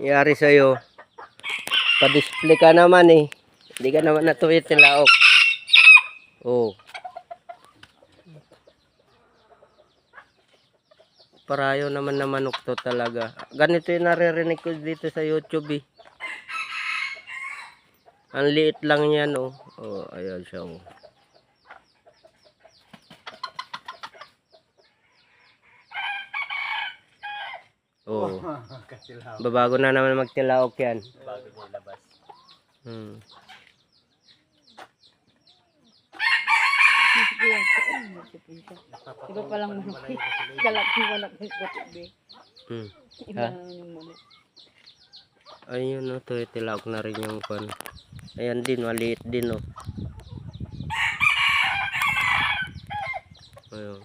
Yari sa'yo. Pa-display ka naman eh. Hindi ka naman natuwid tilaok. Oh. Parayo naman na manok to talaga. Ganito yung naririnig ko dito sa YouTube eh. Ang liit lang yan oh. Oh, ayan siya oh. Oh. Babago na naman magtilaok yan. Bago niya ilabas. Iba palang manok. Kalat yung manok ng kotibe. Iba naman yung manok. Ayun no, to tilaok na rin yung pan. Ayan din, maliit din oh. Ayun.